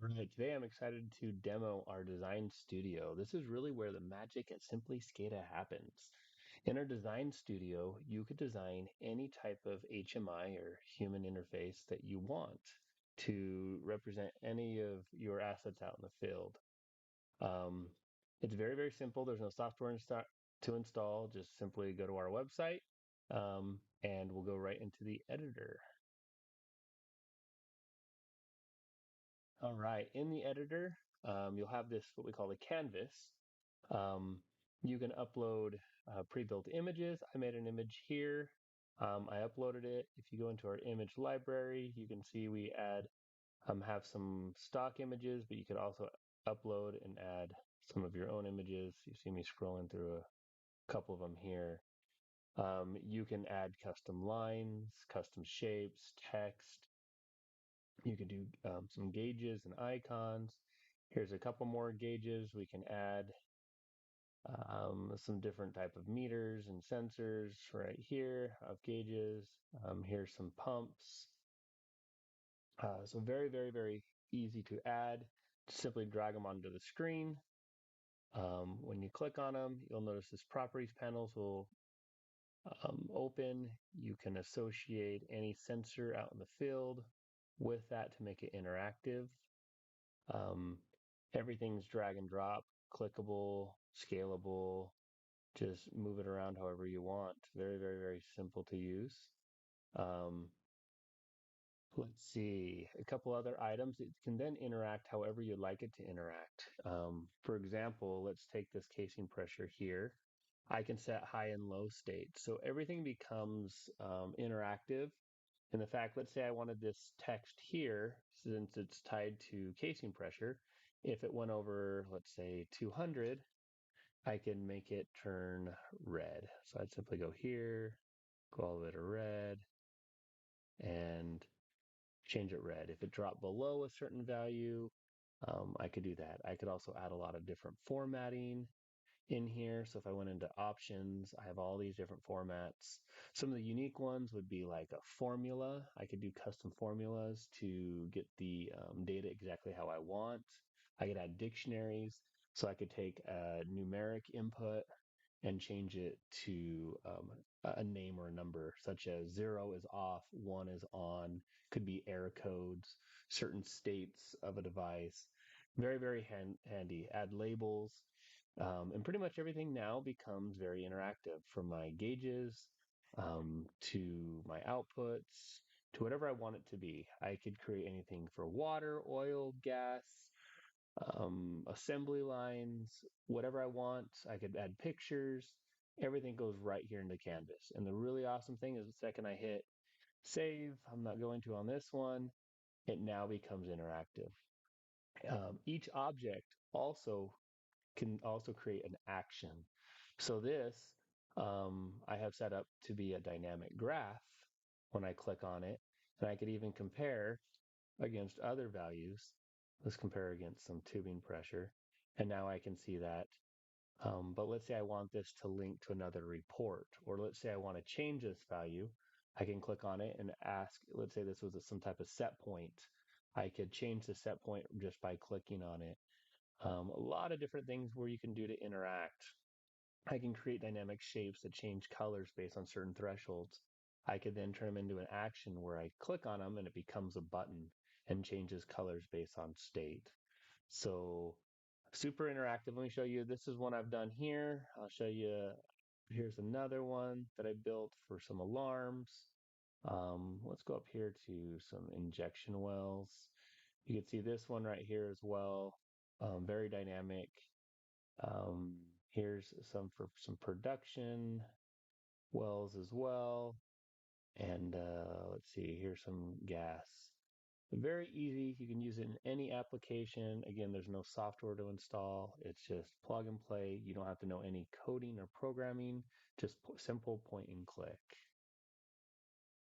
Right, today I'm excited to demo our design studio. This is really where the magic at SimpliScada happens. In our design studio, you could design any type of HMI or human interface that you want to represent any of your assets out in the field. Um, it's very, very simple. There's no software to install. Just simply go to our website, and we'll go right into the editor. All right, in the editor, you'll have this, what we call the canvas. Um, you can upload pre-built images. I made an image here. I uploaded it. If you go into our image library, you can see we have some stock images, but you could also upload and add some of your own images. You see me scrolling through a couple of them here. You can add custom lines, custom shapes, text. You can do some gauges and icons. Here's a couple more gauges. We can add some different type of meters and sensors right here of gauges. Here's some pumps. So very, very, very easy to add. Simply drag them onto the screen. When you click on them, you'll notice this properties panels will open. You can associate any sensor out in the field with that to make it interactive. Um, Everything's drag and drop, clickable, scalable. Just move it around however you want. Very, very, very simple to use. Um, let's see, a couple other items. It can then interact however you'd like it to interact. For example, let's take this casing pressure here. I can set high and low state. So everything becomes interactive. And the fact, let's say I wanted this text here, since it's tied to casing pressure, if it went over, let's say 200, I can make it turn red. So I'd simply go here, go all the way to red, and change it red. If it dropped below a certain value, I could do that. I could also add a lot of different formatting in here. So if I went into options, I have all these different formats. Some of the unique ones would be like a formula. I could do custom formulas to get the data exactly how I want. I could add dictionaries. So I could take a numeric input and change it to a name or a number, such as 0 is off, 1 is on, could be error codes, certain states of a device. Very, very handy. Add labels. And pretty much everything now becomes very interactive, from my gauges to my outputs to whatever I want it to be. I could create anything for water, oil, gas, assembly lines, whatever I want. I could add pictures. Everything goes right here into Canvas. And the really awesome thing is the second I hit save, I'm not going to on this one, it now becomes interactive. Each object also can also create an action. So this I have set up to be a dynamic graph when I click on it. And I could even compare against other values. Let's compare against some tubing pressure. And now I can see that. But let's say I want this to link to another report, or let's say I want to change this value. I can click on it and ask, let's say this was some type of set point. I could change the set point just by clicking on it. A lot of different things where you can do to interact. I can create dynamic shapes that change colors based on certain thresholds. I could then turn them into an action where I click on them and it becomes a button and changes colors based on state. So super interactive. Let me show you. This is one I've done here. I'll show you. Here's another one that I built for some alarms. Let's go up here to some injection wells. You can see this one right here as well. Very dynamic. Um, Here's some for some production wells as well. And let's see, here's some gas. Very easy. You can use it in any application. Again, there's no software to install. It's just plug and play. You don't have to know any coding or programming, just simple point and click.